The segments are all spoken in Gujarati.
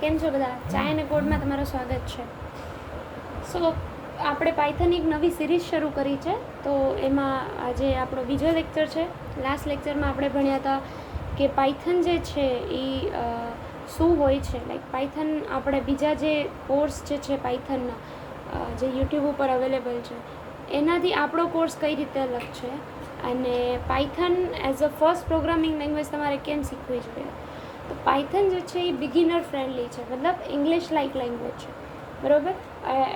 કેમ છો બધા? ચાય અને કોડમાં તમારું સ્વાગત છે. સો આપણે પાયથન એક નવી સિરીઝ શરૂ કરી છે. તો એમાં આજે આપણો બીજો લેક્ચર છે. લાસ્ટ લેક્ચરમાં આપણે ભણ્યા હતા કે પાયથન જે છે એ શું હોય છે. લાઈક પાયથન આપણે બીજા જે કોર્સ જે છે પાયથનના જે યુટ્યુબ ઉપર અવેલેબલ છે એનાથી આપણો કોર્સ કઈ રીતે અલગ છે અને Python as a first programming language તમારે કેમ શીખવી જોઈએ. તો પાયથન જે છે એ બિગિનર ફ્રેન્ડલી છે, મતલબ ઇંગ્લિશ લાઇક લેંગ્વેજ છે, બરાબર.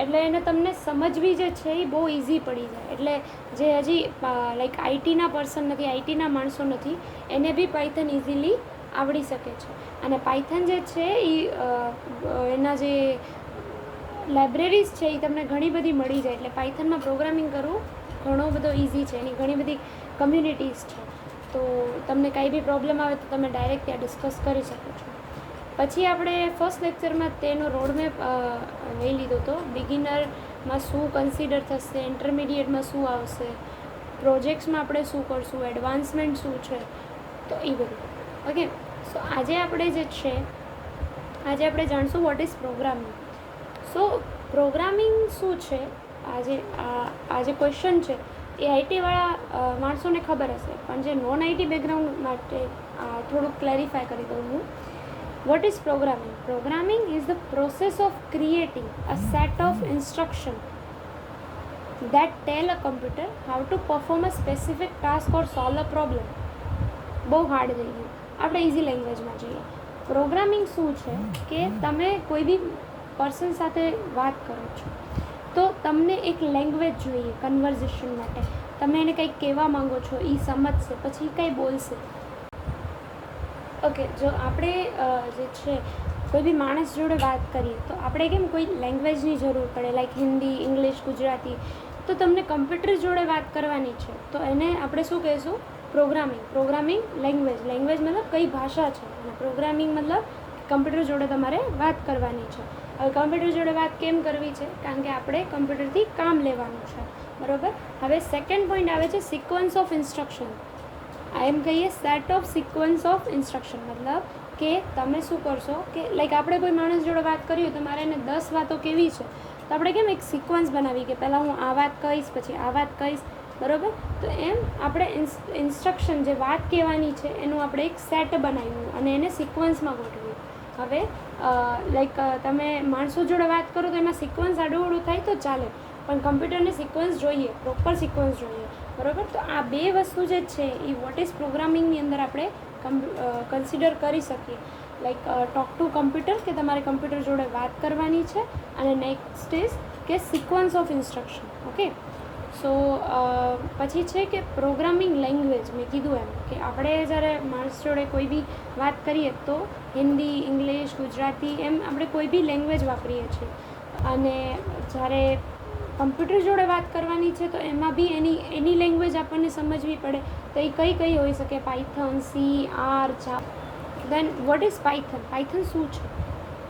એટલે એને તમને સમજવી જે છે એ બહુ ઇઝી પડી જાય. એટલે જે હજી લાઈક આઈટીના પર્સન નથી, આઈટીના માણસો નથી, એને બી પાયથન ઇઝીલી આવડી શકે છે. અને પાયથન જે છે એ એના જે લાઇબ્રેરીઝ છે એ તમને ઘણી બધી મળી જાય. એટલે પાયથનમાં પ્રોગ્રામિંગ કરવું ઘણો બધો ઇઝી છે. એની ઘણી બધી કમ્યુનિટીઝ છે. તો તમને કાંઈ બી પ્રોબ્લેમ આવે તો તમે ડાયરેક્ટ ત્યાં ડિસ્કસ કરી શકો છો. પછી આપણે ફર્સ્ટ લેક્ચરમાં તેનો રોડમેપ લઈ લીધો હતો. બિગિનરમાં શું કન્સિડર થશે, ઇન્ટરમીડિયેટમાં શું આવશે, પ્રોજેક્ટ્સમાં આપણે શું કરશું, એડવાન્સમેન્ટ શું છે, તો એ બધું. ઓકે, સો આજે આપણે જે છે આજે આપણે જાણશું what is programming. So programming શું છે, આજે ક્વેશ્ચન છે એ આઈટીવાળા માણસોને ખબર હશે, પણ જે નોન આઈટી બેકગ્રાઉન્ડ માટે થોડુંક ક્લેરિફાય કરી દઉં હું. Vote is programming? Programming is the process of creating a set of instruction that tell a computer how to perform a specific task or solve a problem. બહુ હાર્ડ થઈ ગયું, આપણે ઇઝી લેંગ્વેજમાં જઈએ. પ્રોગ્રામિંગ શું છે કે તમે કોઈ બી પર્સન સાથે વાત કરો છો તો તમને એક લેંગ્વેજ જોઈએ કન્વર્ઝેશન માટે. તમે એને કંઈક કહેવા માંગો છો, એ સમજશે, પછી એ કંઈ બોલશે. ઓકે, જો આપણે જે છે કોઈ બી માણસ જોડે વાત કરીએ તો આપણે કેમ કોઈ લેંગ્વેજની જરૂર પડે, લાઈક હિન્દી, ઇંગ્લિશ, ગુજરાતી. તો તમને કમ્પ્યુટર જોડે વાત કરવાની છે તો એને આપણે શું કહીશું? પ્રોગ્રામિંગ લેંગ્વેજ મતલબ કઈ ભાષા છે, અને પ્રોગ્રામિંગ મતલબ કમ્પ્યુટર જોડે તમારે વાત કરવાની છે. હવે કમ્પ્યુટર જોડે વાત કેમ કરવી છે? કારણ કે આપણે કમ્પ્યુટરથી કામ લેવાનું છે, બરાબર. હવે સેકન્ડ પોઈન્ટ આવે છે સિક્વન્સ ઓફ ઇન્સ્ટ્રક્શન. એમ કહીએ set of sequence of instruction, મતલબ કે તમે શું કરશો કે લાઈક આપણે કોઈ માણસ જોડે વાત કરીએ તો મારે એને 10 વાતો કેવી છે તો આપણે કેમ એક સિક્વન્સ બનાવી કે પહેલાં હું આ વાત કહીશ, પછી આ વાત કહીશ, બરાબર. તો એમ આપણે ઇન્સ્ટ્રક્શન જે વાત કહેવાની છે એનું આપણે એક સેટ બનાવ્યું અને એને સિક્વન્સમાં ગોઠવ્યું. હવે લાઈક તમે માણસો જોડે વાત કરો તો એમાં સિક્વન્સ આડું થાય તો ચાલે, પણ કમ્પ્યુટરને સિક્વન્સ જોઈએ, પ્રોપર સિક્વન્સ જોઈએ, બરાબર. તો આ બે વસ્તુ જે છે એ વોટ ઇઝ પ્રોગ્રામિંગની અંદર આપણે કન્સિડર કરી શકીએ. લાઈક ટોક ટુ કમ્પ્યુટર, કે તમારે કમ્પ્યુટર જોડે વાત કરવાની છે, અને નેક્સ્ટ ઇઝ કે સિક્વન્સ ઓફ ઇન્સ્ટ્રક્શન. ઓકે, સો પછી છે કે પ્રોગ્રામિંગ લેંગ્વેજ. મેં કીધું એમ કે આપણે જ્યારે માણસ જોડે કોઈ બી વાત કરીએ તો હિન્દી, ઇંગ્લિશ, ગુજરાતી એમ આપણે કોઈ બી લેંગ્વેજ વાપરીએ છીએ. અને જ્યારે કમ્પ્યુટર જોડે વાત કરવાની છે તો એમાં બી એની લેંગ્વેજ આપણને સમજવી પડે. તો એ કઈ હોઈ શકે? Python, C, R, Java. Then what is Python? Python શું છે?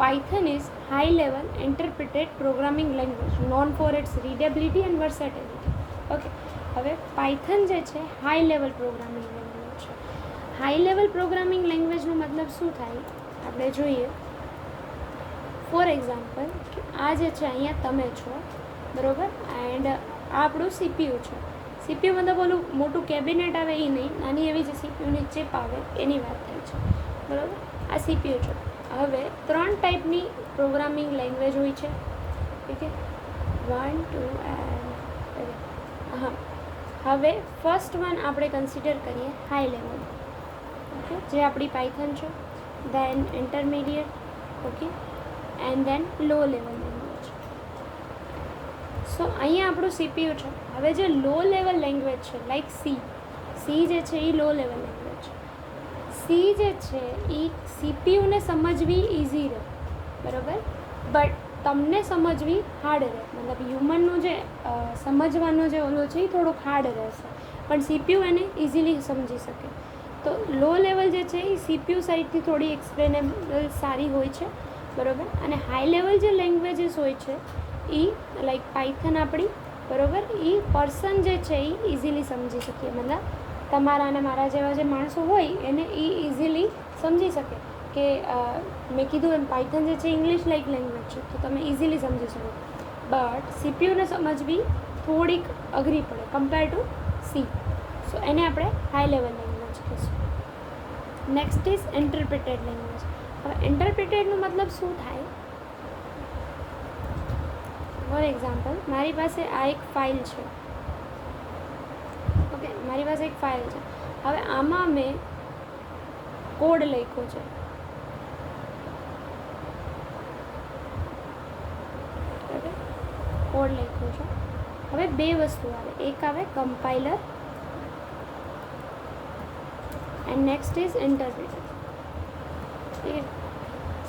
Python is high level interpreted programming language known for its readability and versatility. Okay, હવે પાયથન જે છે હાઈ લેવલ પ્રોગ્રામિંગ લેંગ્વેજ છે. હાઈ લેવલ પ્રોગ્રામિંગ લેંગ્વેજનો મતલબ શું થાય આપણે જોઈએ. ફોર એક્ઝામ્પલ, આ જે છે અહીંયા તમે છો, બરાબર, એન્ડ આ આપણું સીપીયુ છે. સીપીયુ મતલબ ઓલું મોટું કેબિનેટ આવે એ નહીં, નાની એવી જે સીપીયુની ચિપ આવે એની વાત થાય છે, બરાબર. આ સીપીયુ છે. હવે 3 ટાઈપની પ્રોગ્રામિંગ લેંગ્વેજ હોય છે, ઠીક છે, 1, 2 એન્ડ હા. હવે ફર્સ્ટ વન આપણે કન્સિડર કરીએ હાઈ લેવલ, ઓકે, જે આપણી પાયથન છે. Then intermediate, okay, and then low level language. So અહીંયા આપણું સીપીયુ છે. હવે જે લો લેવલ લેંગ્વેજ છે લાઈક સી જે છે એ લો લેવલ લેંગ્વેજ છે. સી જે છે એ સીપીયુને સમજવી ઇઝી રહે, બરાબર, બટ તમને સમજવી હાર્ડ રહે. મતલબ હ્યુમનનું જે સમજવાનો જે ઓલો છે એ થોડુંક હાર્ડ રહેશે, પણ સીપીયુ એને ઇઝીલી સમજી શકે. તો લો લેવલ જે છે એ સીપીયુ સાઇડથી થોડી એક્સપ્લેનેબલ સારી હોય છે, બરાબર. અને હાઈ લેવલ જે લેંગ્વેજીસ હોય છે એ લાઈક પાયથન આપણી, બરાબર, એ પર્સન જે છે એ ઇઝીલી સમજી શકીએ. મતલબ તમારા અને મારા જેવા જે માણસો હોય એને એ ઇઝીલી સમજી શકે. કે મેં કીધું એમ પાયથન જે છે ઇંગ્લિશ લાઇક લેંગ્વેજ છે, તો તમે ઇઝીલી સમજી શકો. બટ સીપીયુને સમજવી થોડીક અઘરી પડે કમ્પેર ટુ સી. સો એને આપણે હાઈ લેવલ લેંગ્વેજ કહીશું. Next is interpreted language. હવે ઇન્ટરપ્રિટેડનું મતલબ શું થાય? ફોર એક્ઝામ્પલ, મારી પાસે આ એક ફાઇલ છે. ઓકે, મારી પાસે એક ફાઇલ છે. હવે આમાં મેં કોડ લખ્યો છે. ઓકે, કોડ લખ્યો છે. હવે બે વસ્તુ આવે, એક આવે compiler and next is interpreter. ઠીક છે.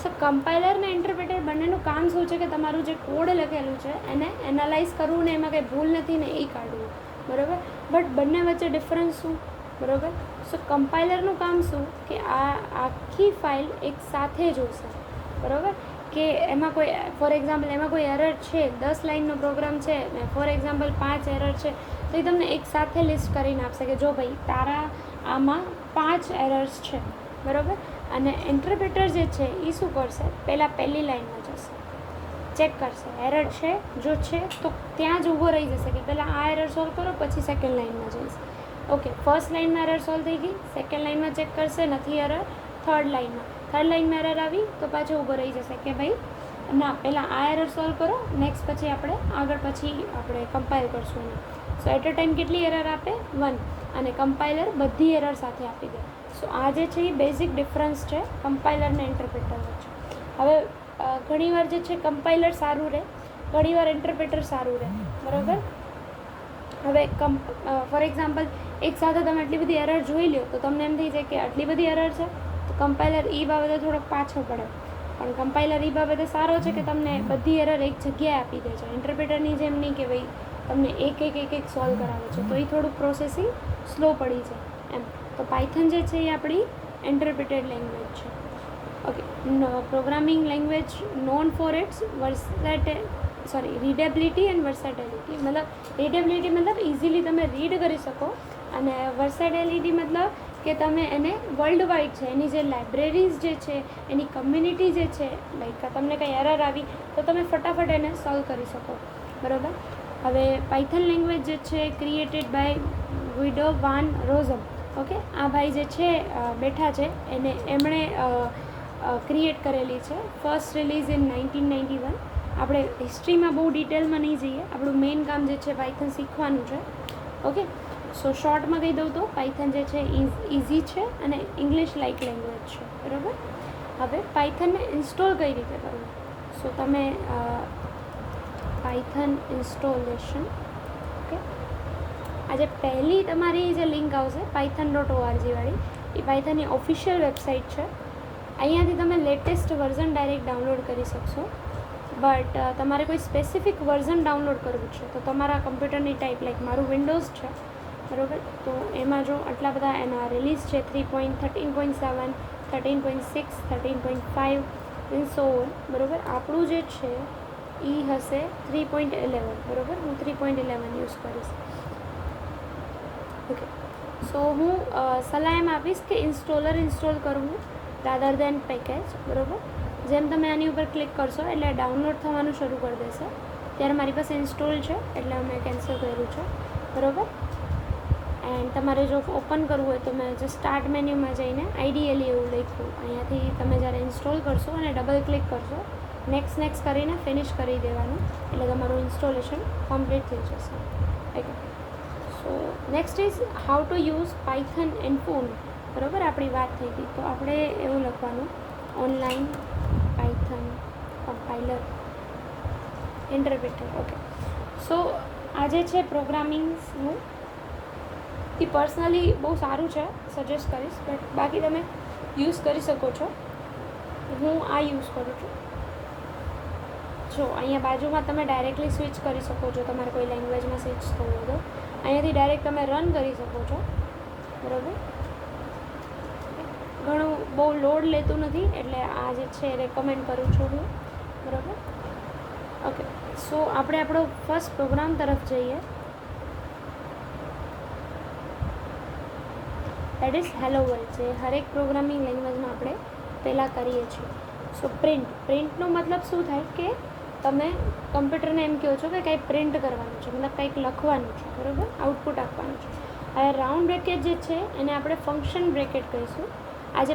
સો કમ્પાઇલર ને ઇન્ટરપ્રિટર બંનેનું કામ શું છે કે તમારું જે કોડ લખેલું છે એને એનાલાઇઝ કરવું ને એમાં કંઈ ભૂલ નથી ને એ કાઢવું, બરાબર. બટ બંને વચ્ચે ડિફરન્સ શું? બરાબર. સો કમ્પાઇલરનું કામ શું કે આ આખી ફાઇલ એક સાથે જોશે, બરાબર. કે એમાં કોઈ ફોર એક્ઝામ્પલ એમાં કોઈ એરર છે, 10 લાઇનનો પ્રોગ્રામ છે ને ફોર એક્ઝામ્પલ 5 એરર છે, તો એ તમને એક સાથે લિસ્ટ કરીને આપશે કે જો ભાઈ તારા આમાં 5 એરર્સ છે, બરાબર. અને ઇન્ટરપ્રિટર જે છે એ શું કરશે? પહેલી લાઇનમાં જશે, ચેક કરશે એરર છે, જો છે તો ત્યાં જ ઊભો રહી જશે કે પહેલાં આ એરર સોલ્વ કરો પછી સેકન્ડ લાઇનમાં જઈશ. ઓકે, ફર્સ્ટ લાઇનમાં એરર સોલ્વ થઈ ગઈ, સેકન્ડ લાઇનમાં ચેક કરશે નથી એરર, થર્ડ લાઇનમાં એરર આવી તો પાછો ઊભો રહી જશે કે ભાઈ ના પહેલાં આ એરર સોલ્વ કરો, નેક્સ્ટ પછી આપણે આપણે કમ્પાઇલ કરશું એને. સો એટ અ ટાઈમ કેટલી એરર આપે? 1. અને કમ્પાઇલર બધી એરર સાથે આપી દે. સો આ જે છે એ બેઝિક ડિફરન્સ છે કમ્પાઇલર ને ઇન્ટરપ્રિટર વચ્ચે. હવે ઘણીવાર જે છે કમ્પાઇલર સારું રહે, ઘણીવાર ઇન્ટરપ્રિટર સારું રહે, બરાબર. હવે ફોર એક્ઝામ્પલ એક સાથે તમે આટલી બધી એરર જોઈ લો તો તમને એમ થઈ જાય કે આટલી બધી એરર છે, તો કમ્પાઇલર એ બાબતે થોડોક પાછો પડે. પણ કમ્પાઇલર એ બાબતે સારો છે કે તમને બધી એરર એક જગ્યાએ આપી દે છે. ઇન્ટરપ્રિટરની જેમ નહીં કે ભાઈ તમને એક સોલ્વ કરાવે છે, તો એ થોડુંક પ્રોસેસિંગ સ્લો પડી જાય એમ. તો પાયથન જે છે એ આપણી ઇન્ટરપ્રિટેડ લેંગ્વેજ છે. Okay, programming language known for its readability and versatility. મતલબ રીડેબિલિટી મતલબ ઇઝીલી તમે રીડ કરી શકો, અને વર્સેટેલિટી મતલબ કે તમે એને વર્લ્ડ વાઇડ છે એની જે લાઇબ્રેરીઝ જે છે, એની કમ્યુનિટી જે છે, લાઈક તમને કંઈ એરર આવી તો તમે ફટાફટ એને સોલ્વ કરી શકો, બરાબર. હવે પાયથન લેંગ્વેજ જે છે ક્રિએટેડ બાય ગુઇડો વાન રોઝમ. ઓકે, આ ભાઈ જે છે બેઠા છે એમણે ક્રિએટ કરેલી છે. First release in 1991. આપણે હિસ્ટ્રીમાં બહુ ડિટેલમાં નહીં જઈએ, આપણું મેઇન કામ જે છે પાયથન શીખવાનું છે. ઓકે, સો શોર્ટમાં કહી દઉં તો પાયથન જે છે ઇઝી છે અને ઇંગ્લિશ લાઇક લેંગ્વેજ છે, બરાબર. હવે પાયથનને ઇન્સ્ટોલ કઈ રીતે કરવું? સો તમે પાયથન ઇન્સ્ટોલેશન, ઓકે, આજે પહેલી તમારી જે લિંક આવશે python.org વાળી, એ પાયથનની ઓફિશિયલ વેબસાઇટ છે. અહીંયાથી તમે લેટેસ્ટ વર્ઝન ડાયરેક્ટ ડાઉનલોડ કરી શકશો. બટ તમારે કોઈ સ્પેસિફિક વર્ઝન ડાઉનલોડ કરવું છે તો તમારા કમ્પ્યુટરની ટાઈપ, લાઈક મારું વિન્ડોઝ છે, બરાબર, તો એમાં જો આટલા બધા એના રિલીઝ છે 3.13.7, 13.6, 13.5 એન્ડ સો ઓન, બરાબર. આપણું જે છે એ હશે 3.11, બરાબર. હું 3.11 યુઝ કરીશ. ઓકે, સો હું સલાહ એમ આપીશ કે ઇન્સ્ટોલ કરવું રાધર દેન પેકેજ, બરાબર. જેમ તમે આની ઉપર ક્લિક કરશો એટલે ડાઉનલોડ થવાનું શરૂ કરી દેશે. ત્યારે મારી પાસે ઇન્સ્ટોલ છે એટલે મેં કેન્સલ કર્યું છે, બરાબર. એન્ડ તમારે જો ઓપન કરવું હોય તો મેં જે સ્ટાર્ટ મેન્યુમાં જઈને આઈડીએલી એવું લખ્યું, અહીંયાથી તમે જ્યારે ઇન્સ્ટોલ કરશો અને ડબલ ક્લિક કરશો, નેક્સ્ટ કરીને ફિનિશ કરી દેવાનું, એટલે તમારું ઇન્સ્ટોલેશન કમ્પ્લીટ થઈ જશે. Okay, so next is how to use Python in phone, બરાબર. આપણી વાત થઈ ગઈ તો આપણે એવું લખવાનું online Python compiler interpreter. Okay, so આજે છે પ્રોગ્રામિંગનું, એ પર્સનલી બહુ સારું છે, સજેસ્ટ કરીશ. બટ બાકી તમે યુઝ કરી શકો છો. હું આ યુઝ કરું છું. જો અહીંયા બાજુમાં તમે ડાયરેક્ટલી સ્વિચ કરી શકો છો, તમારે કોઈ લેંગ્વેજમાં સ્વિચ થવું હોય તો અહીંયાથી ડાયરેક્ટ તમે રન કરી શકો છો, બરાબર. ઘણું બહુ લોડ લેતું નથી એટલે આ જે છે રેકમેન્ડ કરું છું હું, બરાબર. ઓકે, સો આપણે આપણો ફર્સ્ટ પ્રોગ્રામ તરફ જઈએ. That is hello world. જે હરેક પ્રોગ્રામિંગ લેંગ્વેજમાં આપણે પહેલાં કરીએ છીએ. સો પ્રિન્ટનો મતલબ શું થાય કે તમે કમ્પ્યુટરને એમ કહો છો કે કંઈ પ્રિન્ટ કરવાનું છે, મતલબ કંઈક લખવાનું છે, બરાબર, આઉટપુટ આપવાનું છે. હવે રાઉન્ડ બ્રેકેટ જે છે એને આપણે ફંક્શન બ્રેકેટ કહીશું. આજે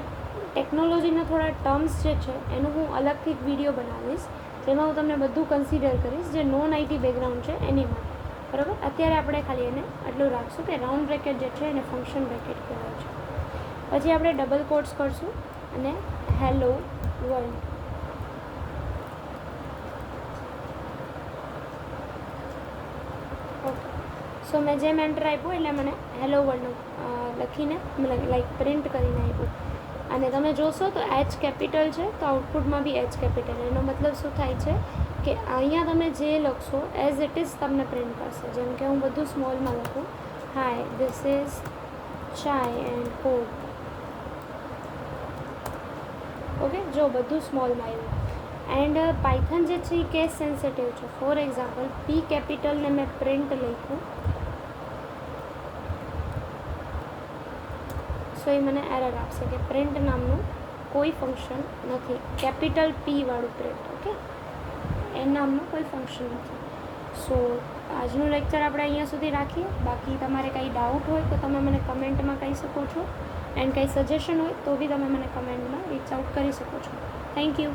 ટેકનોલોજીના થોડા ટર્મ્સ જે છે એનું હું અલગથી એક વિડીયો બનાવીશ, જેમાં હું તમને બધું કન્સિડર કરીશ જે નોન આઈટી બેકગ્રાઉન્ડ છે એની માટે, બરાબર. અત્યારે આપણે ખાલી એને આટલું રાખશું કે રાઉન્ડ બ્રેકેટ જે છે એને ફંક્શન બ્રેકેટ કહેવાય છે. પછી આપણે ડબલ કોટ્સ કરશું અને હેલો વર્લ્ડ. ઓકે, સો મેં જેમ એન્ટર આપ્યું એટલે મને હેલો વર્લ્ડનું લખીને લાઈક પ્રિન્ટ કરીને આપ્યું. અને તમે જોશો તો એચ કેપિટલ છે, તો આઉટપુટમાં બી એચ કેપિટલ. એનો મતલબ શું થાય છે કે અહીંયા તમે જે લખશો એઝ ઇટ ઇઝ તમને પ્રિન્ટ કરશે. જેમ કે હું બધું સ્મોલમાં લખું, હાય ધીસ ઇઝ ચાય એન્ડ કોડ. ઓકે, જો બધું સ્મોલમાં આવ્યું. એન્ડ પાયથન જે છે એ કેસ સેન્સિટિવ છે. ફોર એક્ઝામ્પલ પી કેપિટલને મેં પ્રિન્ટ લખ્યું, સો એ મને એરર આપશે કે પ્રિન્ટ નામનું કોઈ ફંક્શન નથી. કેપિટલ પી વાળું પ્રિન્ટ, ઓકે, એ નામનું કોઈ ફંક્શન નથી. સો આજનું લેક્ચર આપણે અહીંયા સુધી રાખીએ. બાકી તમારે કંઈ ડાઉટ હોય તો તમે મને કમેન્ટમાં કહી શકો છો, એન્ડ કંઈ સજેશન હોય તો બી તમે મને કમેન્ટમાં રીચ આઉટ કરી શકો છો. Thank you.